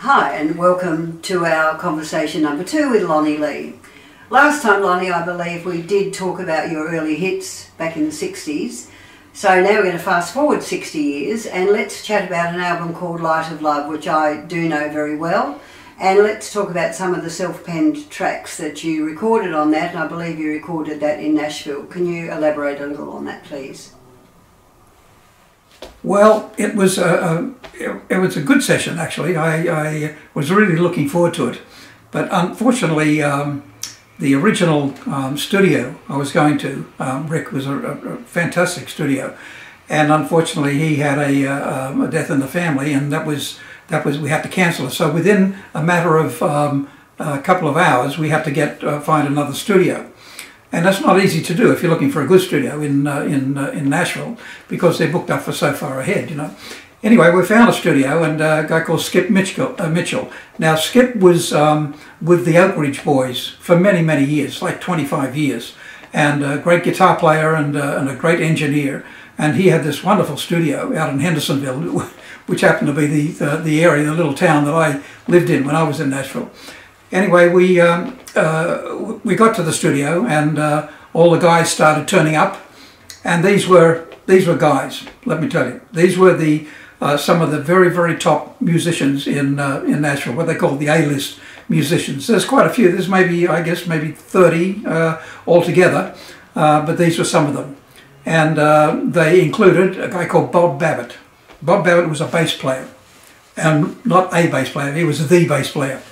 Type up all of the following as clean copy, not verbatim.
Hi and welcome to our conversation number 2 with Lonnie Lee. Last time, Lonnie, I believe we did talk about your early hits back in the 60s. So now we're going to fast forward 60 years and let's chat about an album called Light of Love, which I do know very well. And let's talk about some of the self-penned tracks that you recorded on that, and I believe you recorded that in Nashville. Can you elaborate a little on that, please? Well, it was a good session actually. I was really looking forward to it, but unfortunately, the original studio I was going to, Rick, was a fantastic studio, and unfortunately he had a death in the family, and that was we had to cancel it. So within a matter of a couple of hours, we had to find another studio. And that's not easy to do if you're looking for a good studio in Nashville, because they're booked up for so far ahead, you know. Anyway, we found a studio, and a guy called Skip Mitchell. Now, Skip was with the Oak Ridge Boys for many, many years, like 25 years, and a great guitar player and a great engineer. And he had this wonderful studio out in Hendersonville, which happened to be the area, the little town that I lived in when I was in Nashville. Anyway, we got to the studio, and all the guys started turning up, and these were guys. Let me tell you, these were some of the very, very top musicians in Nashville, what they call the A-list musicians. There's quite a few. There's maybe 30 altogether, but these were some of them, and they included a guy called Bob Babbitt. Bob Babbitt was a bass player, and not a bass player. He was the bass player.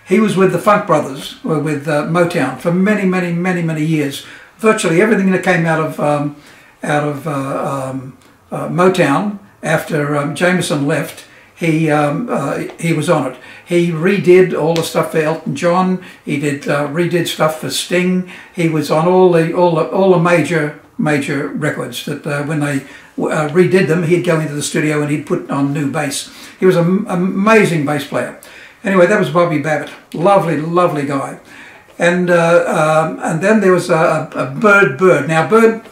He was with the Funk Brothers, or with Motown, for many, many, many, many years. Virtually everything that came out of Motown after Jameson left, he was on it. He redid all the stuff for Elton John. He redid stuff for Sting. He was on all the major records. That when they redid them, he'd go into the studio and he'd put on new bass. He was an amazing bass player. Anyway, that was Bobby Babbitt. Lovely, lovely guy. And then there was a Bird. Now, Bird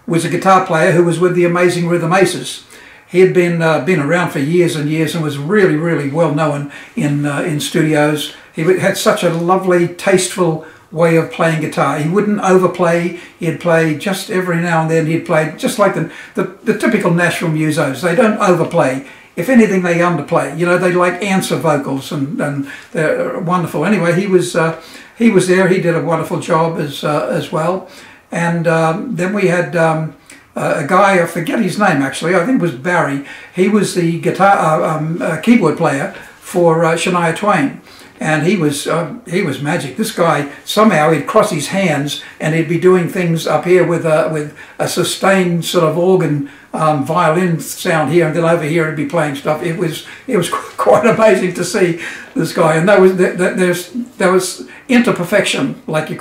was a guitar player who was with the Amazing Rhythm Aces. He had been around for years and years and was really, really well known in studios. He had such a lovely, tasteful way of playing guitar. He wouldn't overplay. He'd play just every now and then. He'd play just like the typical Nashville musos. They don't overplay. If anything, they underplay. You know, they like answer vocals, and they're wonderful. Anyway, he was there. He did a wonderful job as well. And then we had a guy, I forget his name actually. I think it was Barry. He was the guitar keyboard player for Shania Twain, and he was magic. This guy, somehow he'd cross his hands and he'd be doing things up here with a sustained sort of organ violin sound here, and then over here he'd be playing stuff. It was quite amazing to see this guy, and there was into perfection like you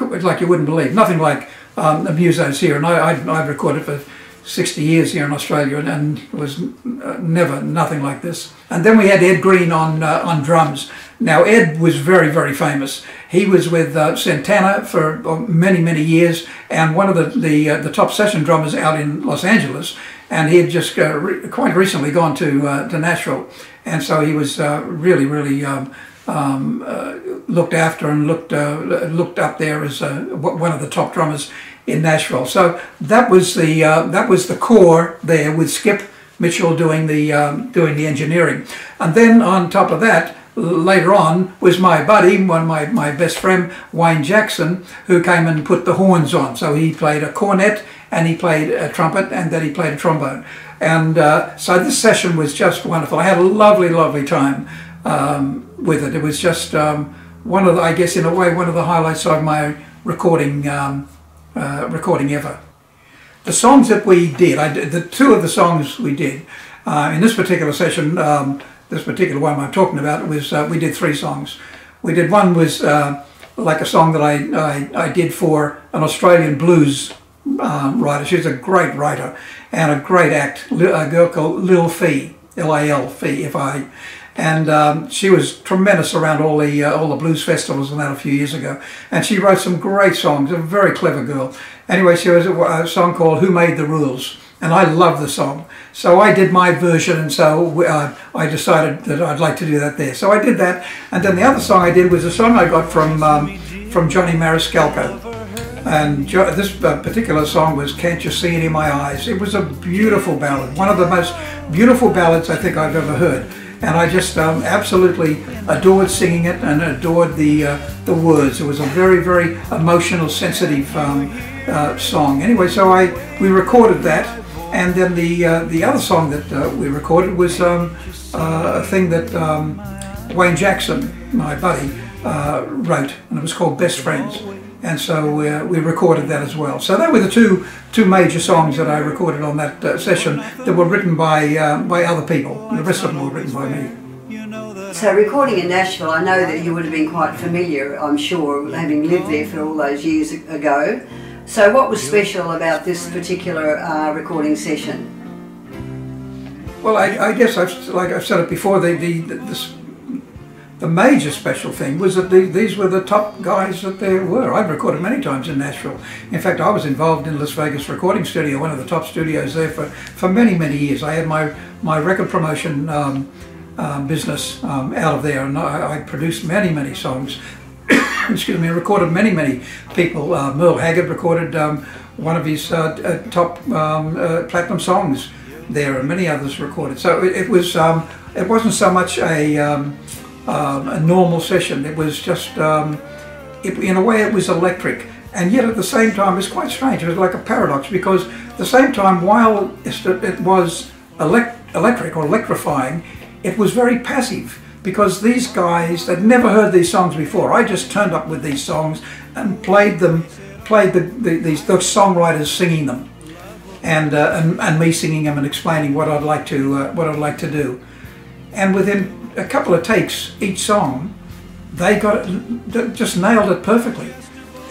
wouldn't believe. Nothing like the musos here, and I've recorded for 60 years here in Australia, and it was never nothing like this. And then we had Ed Green on drums. Now, Ed was very, very famous. He was with Santana for many, many years, and one of the top session drummers out in Los Angeles. And he had just quite recently gone to Nashville, and so he was really, really looked after and looked up there as one of the top drummers in Nashville. So that was the core there, with Skip Mitchell doing the engineering, and then on top of that, later on, was my buddy, my best friend, Wayne Jackson, who came and put the horns on. So he played a cornet, and he played a trumpet, and then he played a trombone. And so this session was just wonderful. I had a lovely, lovely time with it. It was just I guess in a way, one of the highlights of my recording ever. The songs that we did, the two of the songs we did in this particular session, this particular one I'm talking about, was we did 3 songs. We did one was like a song that I did for an Australian blues writer. She's a great writer and a great act, a girl called Lil Fee, L-I-L, Fee, F-I. And she was tremendous around all the blues festivals and that a few years ago. And she wrote some great songs, a very clever girl. Anyway, she was a song called Who Made the Rules. and I love the song. So I did my version, and so I decided that I'd like to do that there. So I did that, and then the other song I did was a song I got from Johnny Mariscalco. And this particular song was "Can't You See It in My Eyes." It was a beautiful ballad, one of the most beautiful ballads I think I've ever heard. And I just absolutely adored singing it and adored the words. It was a very, very emotional, sensitive song. Anyway, so we recorded that, and then the other song that we recorded was a thing that Wayne Jackson, my buddy, wrote, and it was called "Best Friends." And so we recorded that as well. So they were the two major songs that I recorded on that session that were written by other people. The rest of them were written by me. So recording in Nashville, I know that you would have been quite familiar, I'm sure, having lived there for all those years ago. So what was special about this particular recording session? Well, I guess, like I've said it before, the major special thing was that these were the top guys that there were. I've recorded many times in Nashville. In fact, I was involved in Las Vegas recording studio, one of the top studios there for many, many years. I had my record promotion business out of there, and I produced many, many songs. Excuse me, recorded many people. Merle Haggard recorded one of his top platinum songs there, and many others recorded. So it wasn't so much a normal session. It was just, in a way, it was electric, and yet at the same time, it was quite strange. It was like a paradox, because at the same time, while it was electric or electrifying, it was very passive, because these guys, they'd never heard these songs before. I just turned up with these songs and played the songwriters singing them, and me singing them and explaining what I'd like to do, and within a couple of takes each song, they just nailed it perfectly.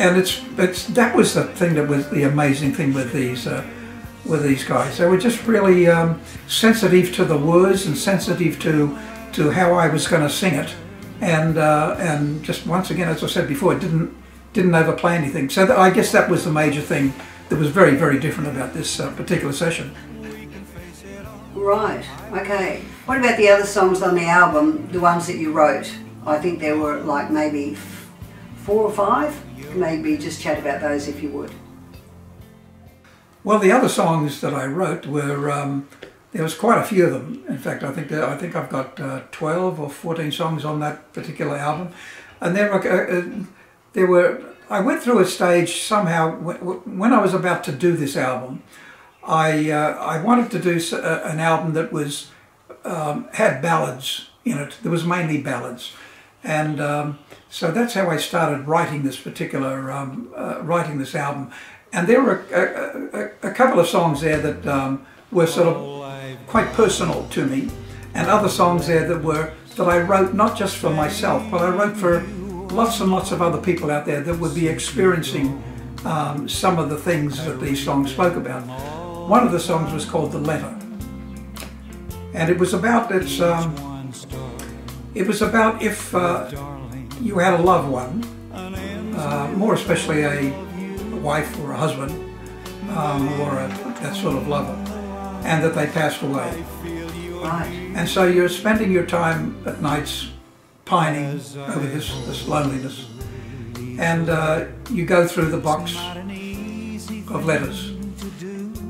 And that was the thing that was the amazing thing with these guys. They were just really sensitive to the words and sensitive to how I was going to sing it, and just once again, as I said before, it didn't overplay anything. So I guess that was the major thing that was very, very different about this particular session. Right, okay. What about the other songs on the album, the ones that you wrote? I think there were like maybe 4 or 5. Maybe just chat about those if you would. Well, the other songs that I wrote were, there was quite a few of them. In fact, I think I've got 12 or 14 songs on that particular album. And I went through a stage somehow when I was about to do this album. I wanted to do an album that was had ballads in it. There was mainly ballads, and so that's how I started writing this particular writing this album. And there were a couple of songs there that were sort of quite personal to me, and other songs there that I wrote not just for myself, but I wrote for lots and lots of other people out there that would be experiencing some of the things that these songs spoke about. One of the songs was called "The Letter," and it was about if you had a loved one, more especially a wife or a husband, or that sort of lover, and that they passed away. Right. And so you're spending your time at nights pining over this loneliness, and you go through the box of letters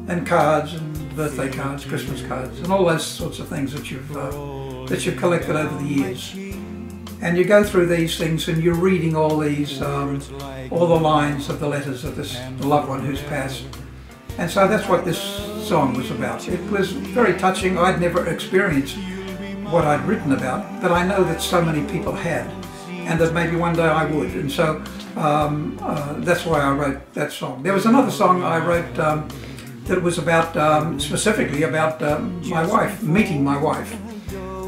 and cards and birthday cards, Christmas cards, and all those sorts of things that you've collected over the years. And you go through these things, and you're reading all the lines of the letters of the loved one who's passed. And so that's what this song was about. It was very touching. I'd never experienced what I'd written about, but I know that so many people had, and that maybe one day I would. And so that's why I wrote that song. There was another song I wrote that was about, specifically about my wife, meeting my wife.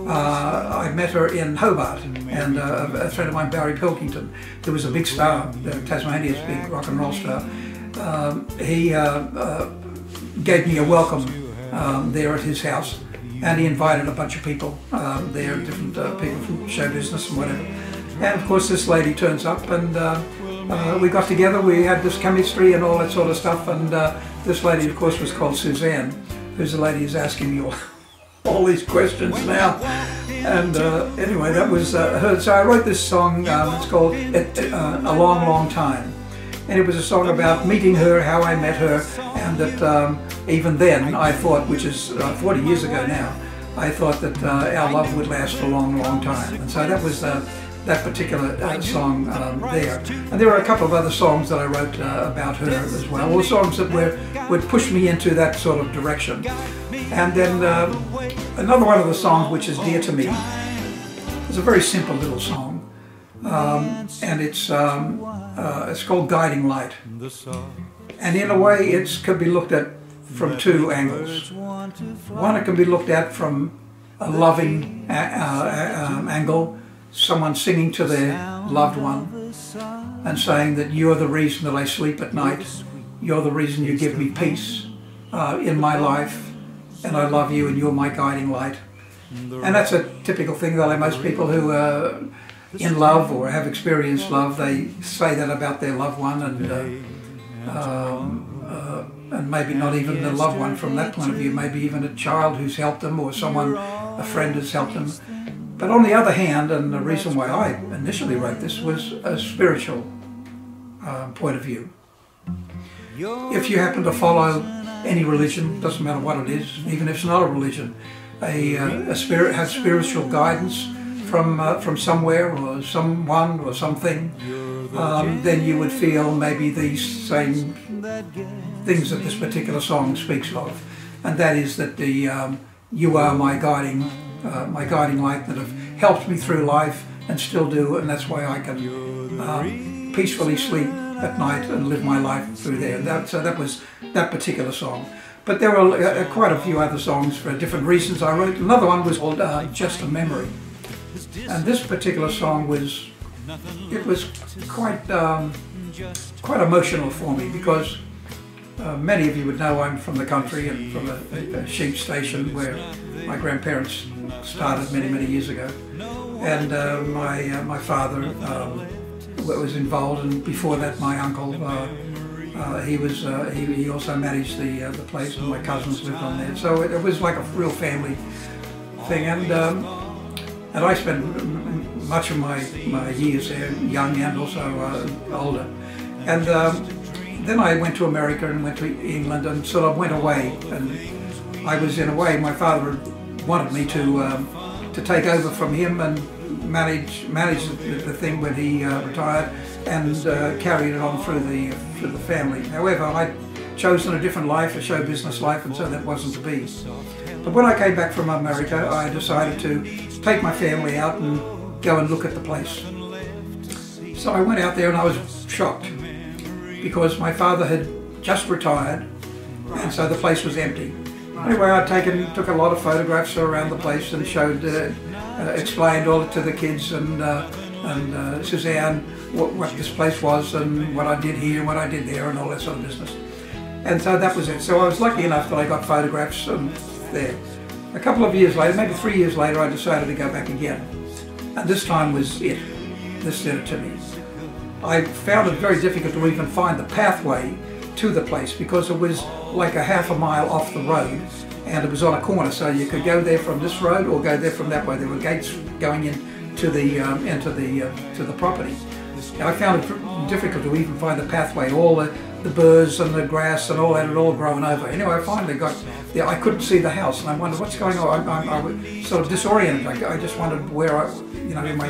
I met her in Hobart, and a friend of mine, Barry Pilkington, who was a big star, Tasmania's big rock and roll star. He gave me a welcome there at his house, and he invited a bunch of people there, different people from show business and whatever. And of course this lady turns up, and we got together, we had this chemistry and all that sort of stuff, and This lady, of course, was called Suzanne, who's the lady who's asking me all these questions now. And anyway, that was her. So I wrote this song. It's called A Long, Long Time. And it was a song about meeting her, how I met her, and that even then I thought, which is 40 years ago now, I thought that our love would last a long, long time. And so that was that particular song there. And there were a couple of other songs that I wrote about her as well, all songs that would push me into that sort of direction. And then another one of the songs which is dear to me is a very simple little song. And it's called Guiding Light. And in a way it could be looked at from two angles. One, it can be looked at from a loving angle, someone singing to their loved one and saying that you're the reason that I sleep at night, you're the reason you give me peace in my life, and I love you and you're my guiding light. And that's a typical thing that most people who are in love or have experienced love, they say that about their loved one, and maybe not even the loved one from that point of view, maybe even a child who's helped them or someone, a friend has helped them. But on the other hand, and the reason why I initially wrote this was a spiritual point of view. If you happen to follow any religion, doesn't matter what it is, even if it's not a religion, a spirit has spiritual guidance from somewhere or someone or something, then you would feel maybe these same things that this particular song speaks of, and that is that you are my guiding light that have helped me through life and still do, and that's why I can peacefully sleep at night and live my life through there. So that was that particular song. But there were quite a few other songs for different reasons I wrote. Another one was called Just a Memory. And this particular song was quite emotional for me, because many of you would know I'm from the country and from a sheep station where my grandparents started many years ago, and my father was involved, and before that my uncle he also managed the place, and my cousins lived on there, so it was like a real family thing, and I spent much of my years there, young and also older, and then I went to America and went to England and sort of went away, and I was in a way, my father wanted me to take over from him and manage the thing when he retired, and carried it on through the family. However, I'd chosen a different life, a show business life, and so that wasn't to be. But when I came back from America, I decided to take my family out and go and look at the place. So I went out there and I was shocked, because my father had just retired, and so the place was empty. Anyway, I took a lot of photographs around the place and showed, explained all to the kids and Suzanne what this place was and what I did here and what I did there and all that sort of business. And so that was it. So I was lucky enough that I got photographs there. A couple of years later, maybe 3 years later, I decided to go back again. And this time was it. This did it to me. I found it very difficult to even find the pathway to the place, because it was like a half a mile off the road, and it was on a corner, so you could go there from this road or go there from that way. There were gates going in to the property. I found it difficult to even find the pathway. All the burrs and the grass and all that had all grown over. Anyway, I finally got there. I couldn't see the house, and I wondered what's going on. I was sort of disoriented. I just wondered where am I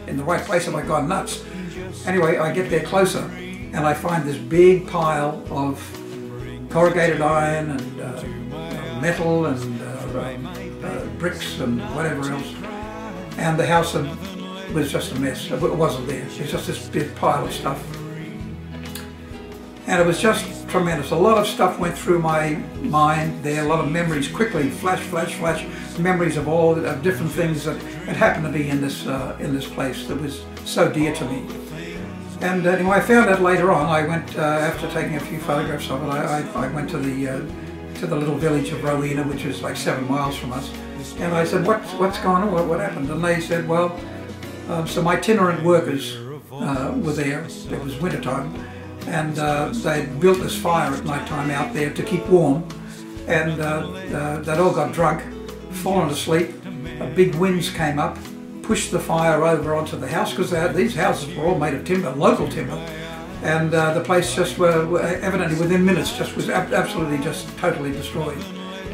in the right place? Have I gone nuts? Anyway, I get there closer, and I find this big pile of corrugated iron and metal and bricks and whatever else, and the house was just a mess. It wasn't there. It was just this big pile of stuff, and it was just tremendous. A lot of stuff went through my mind there. A lot of memories quickly flash, memories of all of different things that had happened to be in this place that was so dear to me. And anyway, I found out later on. I went after taking a few photographs of it. I went to the little village of Rowena, which is like 7 miles from us. And I said, "What's going on? What happened?" And they said, "Well, some itinerant workers were there. It was wintertime, and they built this fire at night time out there to keep warm, and they'd all got drunk, fallen asleep. Big winds came up, pushed the fire over onto the house, because these houses were all made of timber, local timber, and the place just were evidently within minutes just was absolutely just totally destroyed.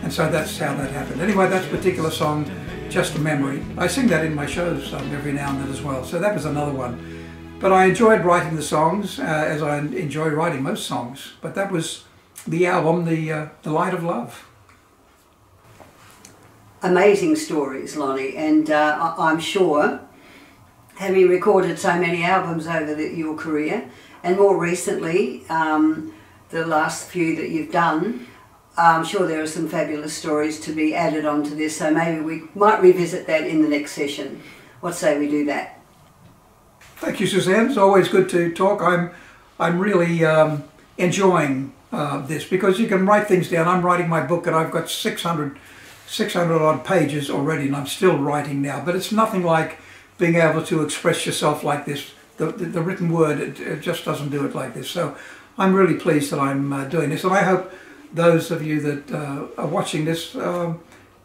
And so that's how that happened. Anyway, that particular song, Just a Memory. I sing that in my shows every now and then as well, so that was another one. But I enjoyed writing the songs, as I enjoy writing most songs. But that was the album, The Light of Love. Amazing stories, Lonnie, and I'm sure, having recorded so many albums over your career, and more recently, the last few that you've done, I'm sure there are some fabulous stories to be added onto this, so maybe we might revisit that in the next session. What say we do that? Thank you, Suzanne. It's always good to talk. I'm really enjoying this, because you can write things down. I'm writing my book and I've got 600 odd pages already, and I'm still writing now, but it's nothing like being able to express yourself like this. The written word, it just doesn't do it like this. So I'm really pleased that I'm doing this, and I hope those of you that are watching this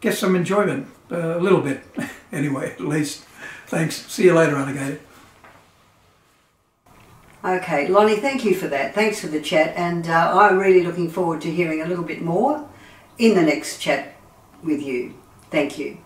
get some enjoyment, a little bit anyway, at least. Thanks. See you later, alligator. Okay, Lonnie, thank you for that. Thanks for the chat, and I'm really looking forward to hearing a little bit more in the next chat with you. Thank you.